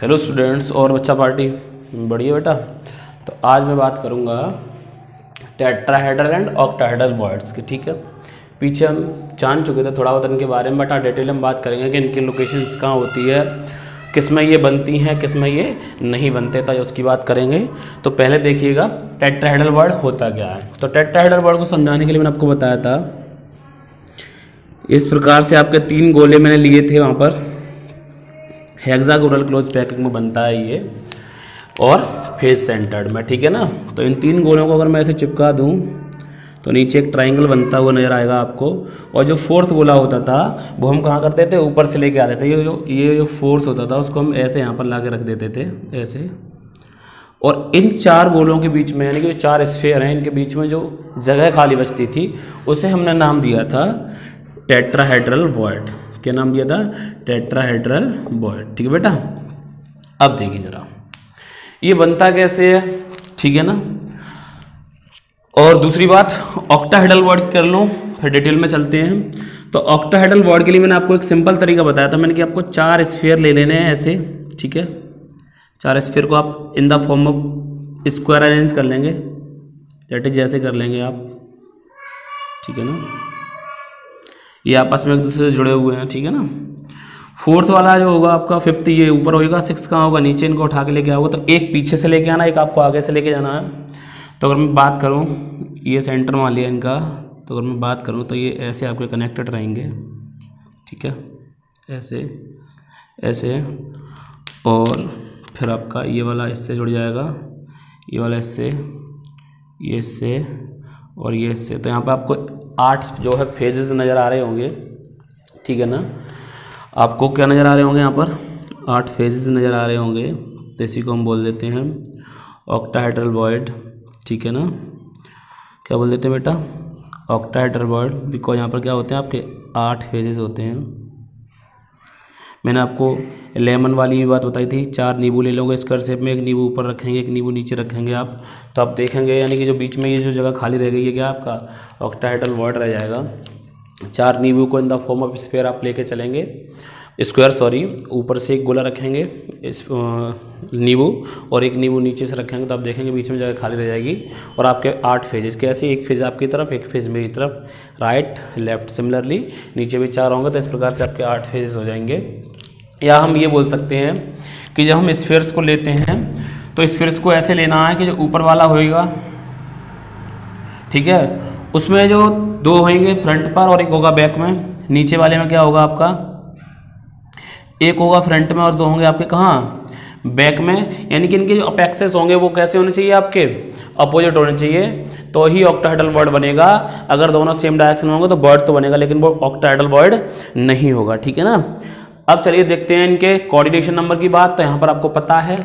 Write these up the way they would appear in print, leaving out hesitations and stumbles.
Hello students और बच्चा party, बढ़िया बेटा। तो आज मैं बात करूँगा टेट्राहेड्रल एंड ऑक्टाहेड्रल वॉइड्स की। ठीक है, पीछे हम जान चुके थे थोड़ा बहुत इनके बारे में, बट डिटेल हम बात करेंगे कि इनकी लोकेशंस कहाँ होती है, किस में ये बनती हैं, किस में ये नहीं बनते, तो उसकी बात करेंगे। तो पहले देखिएगा टेट्राहेड्रल वॉइड होता क्या है। तो टेट्राहेड्रल वॉइड को समझाने के लिए मैंने आपको बताया था, इस प्रकार से आपके 3 गोले मैंने लिए थे वहाँ पर, हेक्सागोनल क्लोज पैकिंग में बनता है ये, और फेज सेंटर्ड में। ठीक है ना। तो इन 3 गोलों को अगर मैं ऐसे चिपका दूं तो नीचे एक ट्रायंगल बनता हुआ नजर आएगा आपको। और जो 4th गोला होता था वो हम कहाँ करते थे, ऊपर से लेके आते थे। ये जो 4th होता था उसको हम ऐसे यहाँ पर ला के रख देते थे ऐसे। और इन 4 गोलों के बीच में, यानी कि जो 4 स्फीयर हैं, इनके बीच में जो जगह खाली बचती थी उसे हमने नाम दिया था टेट्राहेड्रल वॉइड। क्या नाम दिया था? Tetrahedral void. ठीक है बेटा। अब देखिए जरा ये बनता कैसे है, ठीक है ना। और दूसरी बात, ऑक्टाहेड्रल वॉइड कर लूँ, फिर डिटेल में चलते हैं। तो ऑक्टाहेड्रल वॉइड के लिए मैंने आपको एक सिंपल तरीका बताया था मैंने कि आपको 4 स्फीयर ले लेने हैं ऐसे। ठीक है, 4 स्फीयर को आप in the form of square arrange कर लेंगे, दैट इज जैसे कर लेंगे आप। ठीक है ना, ये आपस में एक दूसरे से जुड़े हुए हैं। ठीक है ना। 4th वाला जो होगा आपका 5th ये ऊपर होगा, 6th कहाँ होगा नीचे, इनको उठा के लेके आओगे। तो एक पीछे से लेके आना, एक आपको आगे से लेके जाना है। तो अगर मैं बात करूँ, ये सेंटर मान लिया इनका, तो अगर मैं बात करूँ तो ये ऐसे आपके कनेक्टेड रहेंगे। ठीक है, ऐसे ऐसे, और फिर आपका ये वाला इससे जुड़ जाएगा, ये वाला इससे, ये इससे और ये इससे। तो यहाँ पे आपको 8 जो है फेजेस नज़र आ रहे होंगे। ठीक है ना, आपको क्या नज़र आ रहे होंगे यहाँ पर? 8 फेजेस नज़र आ रहे होंगे। तो इसी को हम बोल देते हैं ऑक्टाहेड्रल वॉइड। ठीक है ना, क्या बोल देते हैं बेटा? ऑक्टाहेड्रल वॉइड, बिकॉज यहाँ पर क्या होते हैं आपके 8 फेजेस होते हैं। मैंने आपको लेमन वाली भी बात बताई थी, 4 नींबू ले लोगे स्क्वायर शेप में, एक नींबू ऊपर रखेंगे, एक नींबू नीचे रखेंगे आप। तो आप देखेंगे यानी कि जो बीच में ये जो जगह खाली रह गई है, क्या आपका ऑक्टाहेड्रल वॉइड रह जाएगा। 4 नींबू को in the form of sphere आप लेके चलेंगे, स्क्वायर सॉरी, ऊपर से एक गोला रखेंगे इस नींबू, और एक नींबू नीचे से रखेंगे। तो आप देखेंगे बीच में जगह खाली रह जाएगी। और आपके 8 फेजेस कैसे, एक फेज आपकी तरफ, एक फेज मेरी तरफ, राइट लेफ्ट, सिमिलरली नीचे भी 4 होंगे। तो इस प्रकार से आपके 8 फेजेस हो जाएंगे। या हम ये बोल सकते हैं कि जब हम स्फीयर्स को लेते हैं तो स्फीयर्स को ऐसे लेना है कि जो ऊपर वाला होएगा, ठीक है, उसमें जो 2 होंगे फ्रंट पर और एक होगा बैक में। नीचे वाले में क्या होगा आपका? एक होगा फ्रंट में और 2 होंगे आपके कहाँ? बैक में। यानी कि इनके जो अपेक्सेस होंगे वो कैसे होने चाहिए? आपके अपोजिट होने चाहिए, तो ही ऑक्टाहेड्रल वॉइड बनेगा। अगर दोनों सेम डायरेक्शन में होंगे तो वॉइड तो बनेगा, लेकिन वो ऑक्टाहेड्रल वॉइड नहीं होगा। ठीक है ना। अब चलिए देखते हैं इनके कोऑर्डिनेशन नंबर की बात। तो यहाँ पर आपको पता है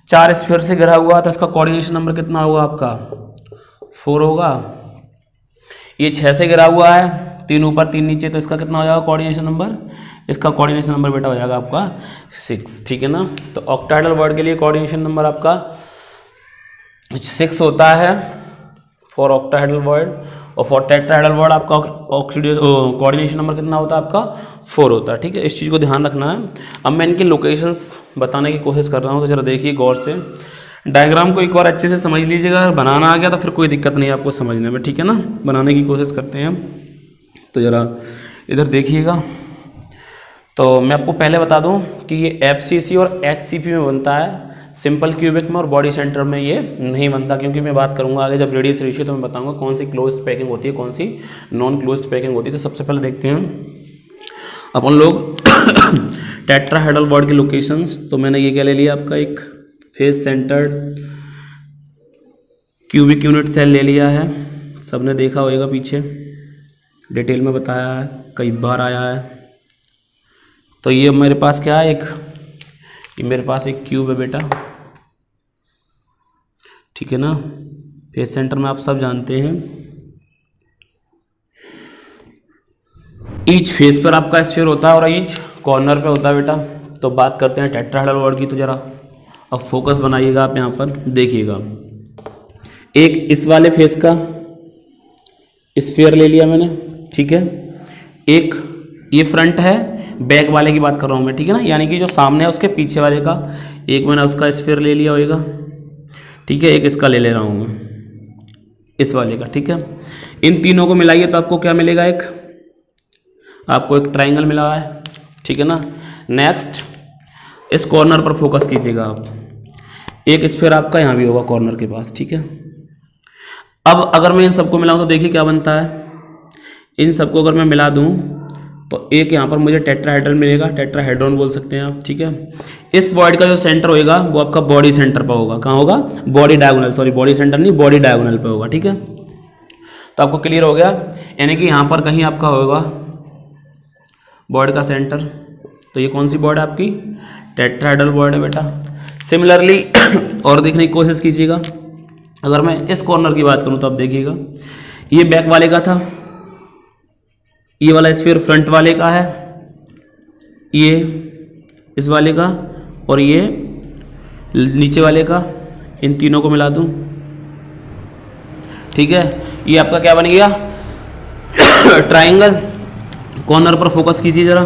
4 स्फीयर से घिरा हुआ, तो इसका कोऑर्डिनेशन नंबर कितना होगा आपका? 4 होगा। ये 6 से घिरा हुआ है, 3 ऊपर 3 नीचे, तो इसका कितना हो जाएगा कोऑर्डिनेशन नंबर? इसका कोऑर्डिनेशन नंबर बेटा हो जाएगा आपका 6। ठीक है ना। तो ऑक्टाहेड्रल वॉइड के लिए कोऑर्डिनेशन नंबर आपका 6 होता है फॉर ऑक्टाहेड्रल वॉइड, और फॉर टेट्राहेड्रल वॉइड आपका कोऑर्डिनेशन नंबर कितना होता है आपका? 4 होता है। ठीक है, इस चीज़ को ध्यान रखना है। अब मैं इनकी लोकेशंस बताने की कोशिश कर रहा हूँ, तो जरा देखिए गौर से। डायग्राम को एक बार अच्छे से समझ लीजिएगा, अगर बनाना आ गया तो फिर कोई दिक्कत नहीं है आपको समझने में। ठीक है ना, बनाने की कोशिश करते हैं। तो ज़रा इधर देखिएगा। तो मैं आपको पहले बता दूं कि ये FCC और HCP में बनता है, सिंपल क्यूबिक में और बॉडी सेंटर में ये नहीं बनता, क्योंकि मैं बात करूंगा आगे जब रेडियस रेशियो तो मैं बताऊंगा कौन सी क्लोज्ड पैकिंग होती है, कौन सी नॉन क्लोज्ड पैकिंग होती है। तो सबसे पहले देखते हैं अपन लोग टेट्राहेड्रल वॉइड की लोकेशंस। तो मैंने ये क्या ले लिया आपका, एक face centred cubic unit cell ले लिया है। सबने देखा होगा पीछे, डिटेल में बताया है, कई बार आया है। तो ये मेरे पास क्या है, ये मेरे पास एक क्यूब है बेटा। ठीक है ना। फेस सेंटर में आप सब जानते हैं ईच फेस पर आपका स्फीयर होता है और ईच कॉर्नर पे होता है बेटा। तो बात करते हैं टेट्राहेड्रल वॉइड की। तो जरा अब फोकस बनाइएगा आप यहाँ पर, देखिएगा। एक इस वाले फेस का स्फीयर ले लिया मैंने, ठीक है। एक ये फ्रंट है, बैक वाले की बात कर रहा हूँ मैं, ठीक है ना, यानी कि जो सामने है उसके पीछे वाले का। एक मैंने उसका स्फीयर ले लिया होगा, ठीक है, एक इसका ले ले रहा हूँ मैं, इस वाले का, ठीक है। इन तीनों को मिलाइए तो आपको क्या मिलेगा, आपको एक ट्राइंगल मिला है, ठीक है ना। नेक्स्ट इस कॉर्नर पर फोकस कीजिएगा आप, एक स्फीयर आपका यहाँ भी होगा कॉर्नर के पास, ठीक है। अब अगर मैं इन सबको मिलाऊं तो देखिए क्या बनता है। इन सबको अगर मैं मिला दूं तो एक यहाँ पर मुझे टेट्राहेड्रल मिलेगा, टेट्राहेड्रॉन बोल सकते हैं आप, ठीक है। इस वॉइड का जो सेंटर होगा वो आपका बॉडी सेंटर पर होगा। कहाँ होगा? Body diagonal, sorry body centre नहीं, बॉडी डायगोनल पे होगा, ठीक है। तो आपको क्लियर हो गया, यानी कि यहाँ पर कहीं आपका होगा बॉडी का सेंटर। तो ये कौन सी बॉडी है आपकी? टेट्राहेड्रल बॉडी है बेटा। सिमिलरली और देखने की कोशिश कीजिएगा, अगर मैं इस कॉर्नर की बात करूँ तो आप देखिएगा, ये बैक वाले का था, ये वाला स्फीयर फ्रंट वाले का है, ये इस वाले का, और ये नीचे वाले का। इन तीनों को मिला दूं, ठीक है, ये आपका क्या बन गया? ट्राइंगल। कॉर्नर पर फोकस कीजिए जरा,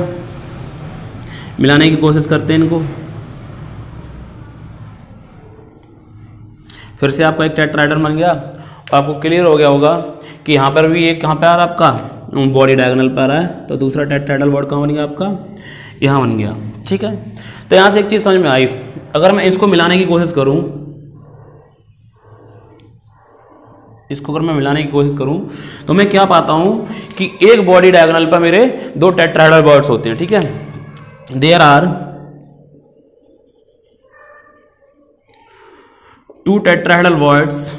मिलाने की कोशिश करते हैं इनको। फिर से आपका एक टेट्राहेड्रल बन गया। आपको क्लियर हो गया होगा कि यहाँ पर भी एक कहाँ पे आ रहा है आपका बॉडी डायगोनल पर आ रहा है, तो दूसरा टेट्राहेड्रल बॉडी कहाँ बन गया आपका? यहाँ बन गया, ठीक है। तो यहाँ से एक चीज़ समझ में आई, अगर मैं इसको मिलाने की कोशिश करूँ, इसको अगर मैं मिलाने की कोशिश करूँ तो मैं क्या पाता हूँ कि एक बॉडी डायगोनल पर मेरे दो टेट्राहेड्रल बॉड्स होते हैं, ठीक है। There are two tetrahedral voids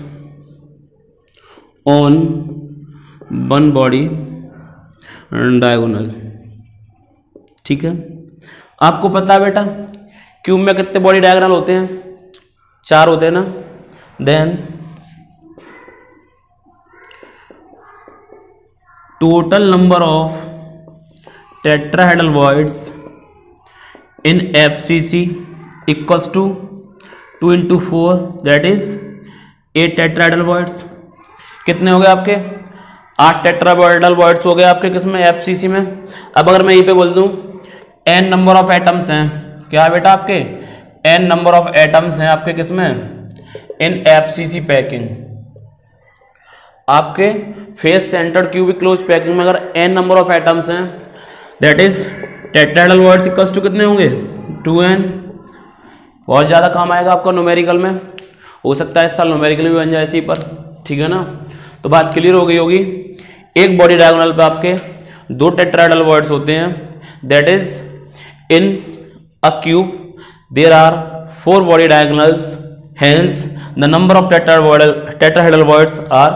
on one body diagonal, ठीक है। आपको पता है बेटा क्यूब में कितने बॉडी डायगोनल होते हैं? 4 होते हैं ना। Then total number of tetrahedral voids in FCC equals to 2 into 4, that is 8 tetrahedral voids. कितने हो गए आपके? 8 टेट्राहेड्रल वॉइड्स हो गए आपके किसमें? एफसीसी में। अब अगर मैं यहीं पे बोल दूं n नंबर ऑफ एटम्स हैं, क्या है बेटा आपके? n नंबर ऑफ एटम्स हैं आपके किसमें? In FCC packing. आपके face centred cubic close packing में अगर n नंबर ऑफ एटम्स हैं, that is tetrahedral voids equals to कितने होंगे? 2n। बहुत ज़्यादा काम आएगा आपका न्यूमेरिकल में, हो सकता है इस साल न्यूमेरिकल भी बन जाए इसी पर, ठीक है ना। तो बात क्लियर हो गई होगी। एक बॉडी डायगोनल पे आपके 2 टेट्राहेड्रल वॉइड्स होते हैं, that is in a cube there are 4 body diagonals, hence the number of tetrahedral voids are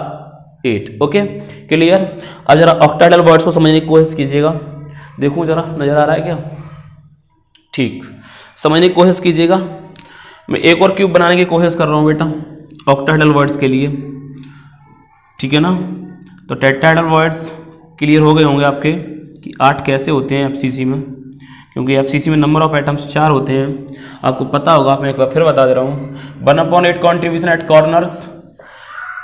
8। Okay, clear. अब जरा ऑक्टाहेड्रल वॉइड्स को समझने की कोशिश कीजिएगा। देखूं जरा, नजर आ रहा है क्या? ठीक, समझने की कोशिश कीजिएगा। मैं एक और क्यूब बनाने की कोशिश कर रहा हूँ बेटा ऑक्टाहेड्रल वॉइड्स के लिए, ठीक है ना। तो टेट्राहेड्रल वॉइड्स क्लियर हो गए होंगे आपके कि 8 कैसे होते हैं एफसीसी में, क्योंकि एफसीसी में नंबर ऑफ एटम्स 4 होते हैं। आपको पता होगा, मैं एक बार फिर बता दे रहा हूँ। 1/8 कॉन्ट्रीब्यूशन एट कॉर्नर्स,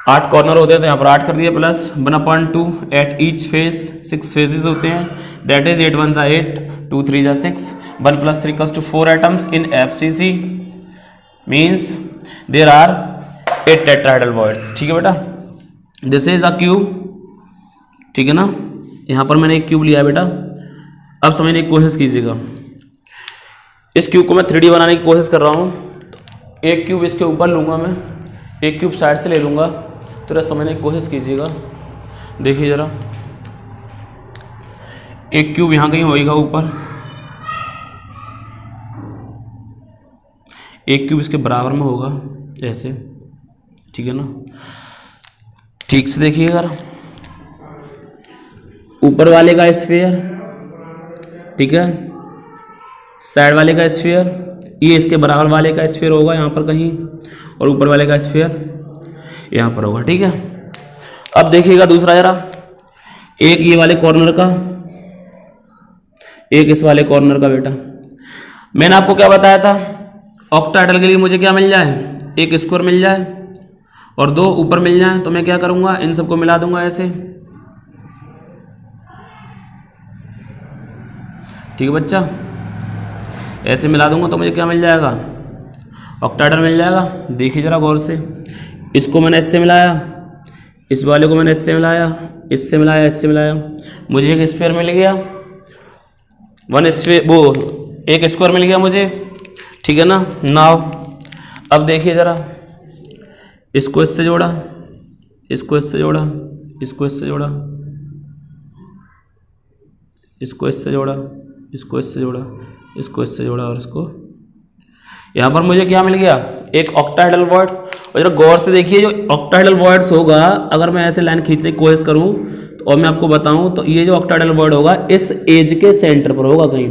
8 कॉर्नर होते हैं तो यहाँ पर 8 कर दिया, plus 1/2 at each face, 6 faces होते हैं, that is 8 1 8, 2 3 6, 1 + 3 = 4 atoms in FCC, means there are 8 tetrahedral voids, ठीक है बेटा। दिस इज अ क्यूब, ठीक है ना। यहाँ पर मैंने एक क्यूब लिया है बेटा। अब समझने की कोशिश कीजिएगा, इस क्यूब को मैं 3D बनाने की कोशिश कर रहा हूँ। एक क्यूब इसके ऊपर लूँगा मैं, एक क्यूब साइड से ले लूँगा, तो समझने की कोशिश कीजिएगा। देखिए जरा, एक क्यूब यहाँ कहीं होएगा ऊपर, एक क्यूब इसके बराबर में होगा ऐसे, ठीक है ना। ठीक से देखिएगा, ऊपर वाले का स्फीयर, ठीक है, साइड वाले का स्फीयर, ये इसके बराबर वाले का स्फीयर होगा यहाँ पर कहीं, और ऊपर वाले का स्फीयर यहाँ पर होगा, ठीक है। अब देखिएगा दूसरा जरा, एक ये वाले कॉर्नर का, एक इस वाले कॉर्नर का बेटा। मैंने आपको क्या बताया था? ऑक्टाहेड्रल के लिए मुझे क्या मिल जाए? एक स्क्वायर मिल जाए और 2 ऊपर मिल जाए, तो मैं क्या करूँगा? इन सबको मिला दूंगा ऐसे, ठीक है बच्चा, ऐसे मिला दूंगा तो मुझे क्या मिल जाएगा, ऑक्टाहेड्रल मिल जाएगा। देखिए जरा गौर से, इसको मैंने इससे मिलाया, इस वाले को मैंने इससे मिलाया, इससे मिलाया, इससे मिलाया, मुझे एक स्क्वायर मिल गया, वन स्क्वायर, वो एक स्क्वायर मिल गया मुझे, ठीक है ना। नाउ अब देखिए जरा, इसको इससे जोड़ा, इसको इससे जोड़ा, इसको इससे जोड़ा, इसको इससे जोड़ा, इसको इससे जोड़ा, इसको इससे जोड़ा, और इसको यहाँ पर मुझे क्या मिल गया, एक ऑक्टाहेड्रल वर्ड। और जरा गौर से देखिए, जो ऑक्टाहेड्रल वर्ड्स होगा, अगर मैं ऐसे लाइन खींचने की कोशिश करूँ तो, और मैं आपको बताऊँ तो ये जो ऑक्टाहेड्रल वर्ड होगा इस एज के सेंटर पर होगा, कहीं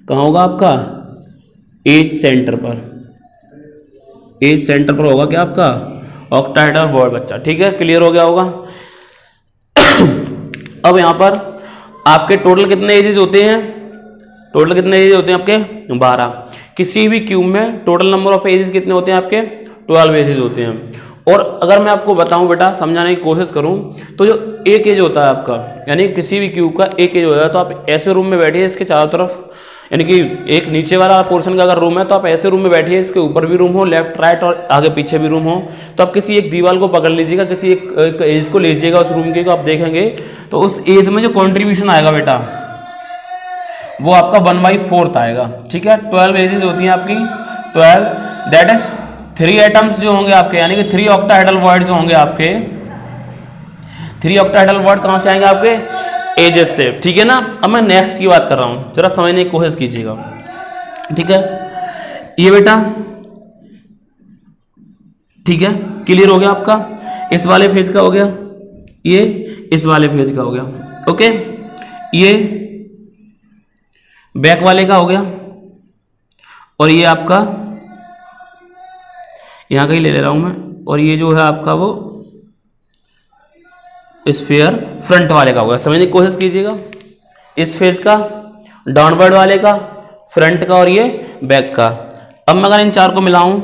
कहाँ होगा आपका, एज सेंटर पर, एज सेंटर पर होगा क्या आपका ऑक्टाहेड्रल वर्ड बच्चा। ठीक है, क्लियर हो गया होगा। अब यहाँ पर आपके टोटल कितने एजेस होते हैं, टोटल कितने एजेस होते हैं आपके 12। किसी भी क्यूब में टोटल नंबर ऑफ एजेस कितने होते हैं आपके 12 एजेस होते हैं। और अगर मैं आपको बताऊं बेटा, समझाने की कोशिश करूं, तो जो एक एज होता है आपका, यानी किसी भी क्यूब का एक एज होता है, तो आप ऐसे रूम में बैठिए इसके चारों तरफ, यानी कि एक नीचे वाला पोर्शन का अगर रूम है तो आप ऐसे रूम में बैठिए, इसके ऊपर भी रूम हो, लेफ्ट राइट और आगे पीछे भी रूम हो, तो आप किसी एक दीवार को पकड़ लीजिएगा, किसी एक एज को लीजिएगा उस रूम के, को आप देखेंगे तो उस एज में जो कॉन्ट्रीब्यूशन आएगा बेटा, वो आपका 1/4 आएगा। ठीक है, 12 एजेस होती हैं आपकी, 12, दैट इज 3 एटम्स जो होंगे आपके, यानी कि 3 ऑक्टाहेड्रल वर्ड जो होंगे आपके, 3 ऑक्टाहेड्रल वर्ड कहां से आएंगे आपके एजेस से। ठीक है ना। अब मैं नेक्स्ट की बात कर रहा हूं, जरा समझने की कोशिश कीजिएगा। ठीक है, ये बेटा, ठीक है, क्लियर हो गया आपका, इस वाले फेज का हो गया, ये इस वाले फेज का हो गया, ओके, ये बैक वाले का हो गया, और ये आपका यहां का ही ले ले रहा हूं मैं, और ये जो है आपका वो स्फीयर फ्रंट वाले का होगा। समझने की कोशिश कीजिएगा, इस फेज का, डाउनवर्ड वाले का, फ्रंट का, और ये बैक का। अब मैं अगर इन चार को मिलाऊं,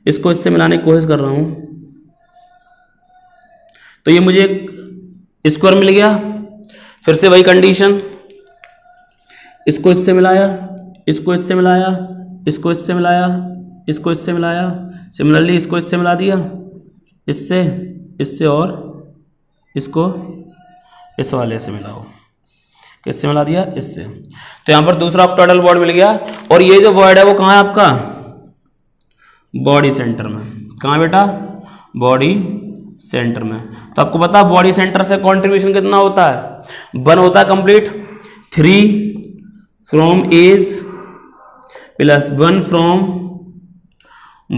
इसको इससे मिलाने की कोशिश कर रहा हूं, तो ये मुझे एक स्क्वायर मिल गया। फिर से वही कंडीशन, इसको इससे मिलाया, इसको इससे मिलाया, इसको इससे मिलाया, इसको इससे मिलाया, सिमिलरली इसको इससे मिला दिया, इससे, इससे, और इसको इस वाले से मिलाओ, किससे मिला दिया, इससे। तो यहां पर दूसरा ऑक्टाहेड्रल वर्ड मिल गया। और ये जो वर्ड है वो कहां है आपका बॉडी सेंटर में। कहां बेटा बॉडी सेंटर में। तो आपको पता है बॉडी सेंटर से कंट्रीब्यूशन कितना होता है, 1 होता है complete, 3 from edge plus 1 from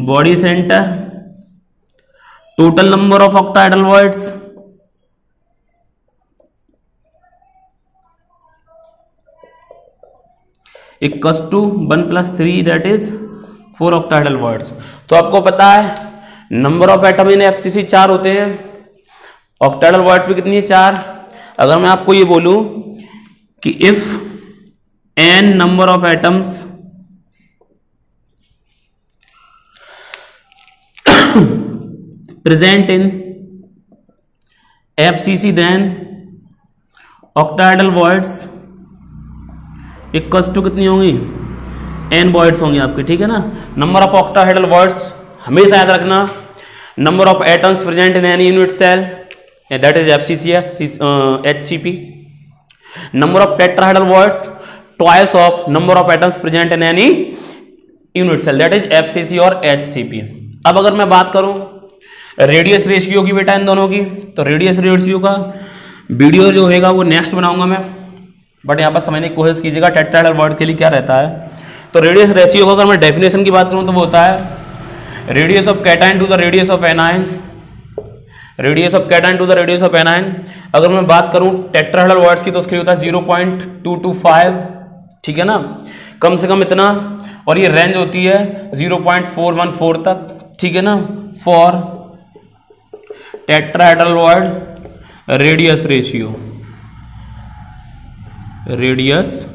body centre, total number of octahedral voids equals to 1 + 3 that is 4 octahedral voids. तो आपको पता है number of atom in FCC 4 होते हैं, ऑक्टाहेड्रल वर्ड्स भी कितनी है 4। अगर मैं आपको ये बोलूं कि if n number of atoms present in FCC then octahedral words equals to कितनी होंगी n वर्ड्स होंगी आपकी। ठीक है ना। नंबर ऑफ ऑक्टाहेड्रल वर्ड्स हमेशा याद रखना, number of atoms present in any unit cell that is FCC HCP, number of tetrahedral voids twice of number of atoms present in any unit cell that is FCC और HCP। अब अगर मैं बात करूं radius ratio की बेटा इन दोनं की, तो रेडियस रेशियो का वीडियो जो होगा वो नेक्स्ट बनाऊंगा मैं, बट यहाँ पर समझने की कोशिश कीजिएगा टेट्राहेड्रल वर्ड के लिए क्या रहता है। तो रेडियस रेशियो का अगर मैं डेफिनेशन की बात करूँ तो वो होता है radius of cation to the radius of anion, radius of cation to the radius of anion. अगर मैं बात करूँ टेट्राहेड्रल वर्ड्स की तो उसके लिए होता है 0.225, ठीक है ना, कम से कम इतना, और ये रेंज होती है 0.414 तक, ठीक है ना, for tetrahedral word radius ratio, radius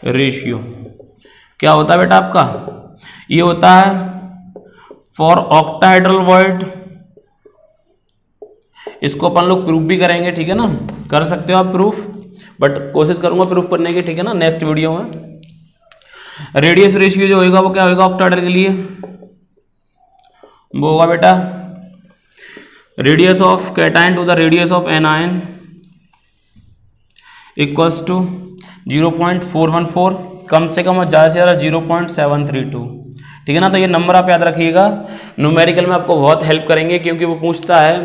ratio क्या होता है बेटा आपका, ये होता है फॉर ऑक्टाहेड्रल वर्ड। इसको अपन लोग प्रूफ भी करेंगे, ठीक है ना, कर सकते हो आप प्रूफ बट कोशिश करूंगा प्रूफ करने की, ठीक है ना, नेक्स्ट वीडियो में। रेडियस रेशियो जो होगा वो क्या होगा ऑक्टाहेड्रल के लिए, वो होगा बेटा radius of cation to the radius of anion equals to 0.414, कम से कम और ज़्यादा से ज़्यादा 0.732, ठीक है ना। तो ये नंबर आप याद रखिएगा, न्यूमेरिकल में आपको बहुत हेल्प करेंगे, क्योंकि वो पूछता है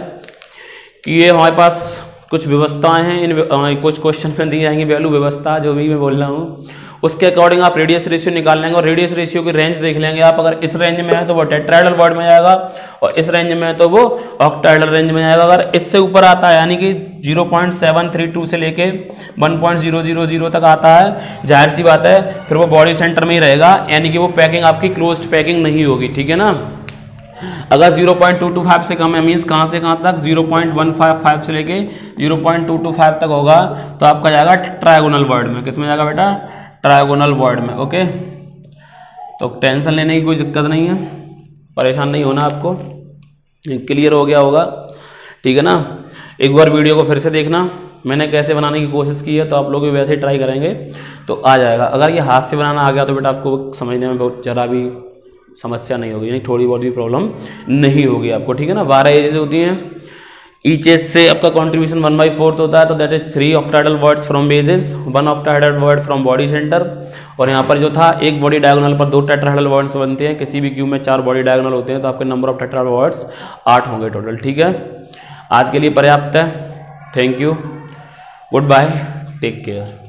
कि ये हमारे पास कुछ व्यवस्थाएं हैं, इन कुछ क्वेश्चन में दी जाएंगी वैल्यू व्यवस्था, जो भी मैं बोल रहा हूँ उसके अकॉर्डिंग आप रेडियस रेशियो निकाल लेंगे, और रेडियस रेशियो की रेंज देख लेंगे आप। अगर इस रेंज में है तो वो टेट्राहेड्रल वर्ड में जाएगा, और इस रेंज में है तो वो ऑक्टाहेड्रल रेंज में जाएगा। अगर इससे ऊपर आता है, यानी कि 0.732 से लेके 1.000 तक आता है, जाहिर सी बात है फिर वो बॉडी सेंटर में ही रहेगा, यानी कि वो पैकिंग आपकी क्लोज्ड पैकिंग नहीं होगी, ठीक है ना। अगर 0.225 से कम है, मीन्स कहाँ से कहाँ तक, 0.155 से लेके 0.225 तक होगा, तो आपका जाएगा ट्रायगोनल वर्ड में। किस में जाएगा बेटा, ट्रायगोनल वर्ड में, ओके। तो टेंशन लेने की कोई दिक्कत नहीं है, परेशान नहीं होना आपको, क्लियर हो गया होगा, ठीक है ना। एक बार वीडियो को फिर से देखना, मैंने कैसे बनाने की कोशिश की है, तो आप लोग भी वैसे ही ट्राई करेंगे तो आ जाएगा। अगर ये हाथ से बनाना आ गया तो बेटा आपको समझने में बहुत ज़रा भी समस्या नहीं होगी, यानी थोड़ी बहुत भी प्रॉब्लम नहीं होगी आपको, ठीक है ना। 12 एजेस होती हैं, ईच एज से आपका कॉन्ट्रीब्यूशन 1/4 होता है, तो that is 3 octahedral words from bases, 1 octahedral word from body centre. और यहाँ पर जो था एक बॉडी डायगोनल पर 2 टेट्राहेड्रल वर्ड्स बनते हैं, किसी भी क्यूब में 4 बॉडी डायगोनल होते हैं, तो आपके नंबर ऑफ टेट्राहेड्रल वर्ड्स 8 होंगे टोटल, ठीक है। आज के लिए पर्याप्त है, thank you, good bye, take care.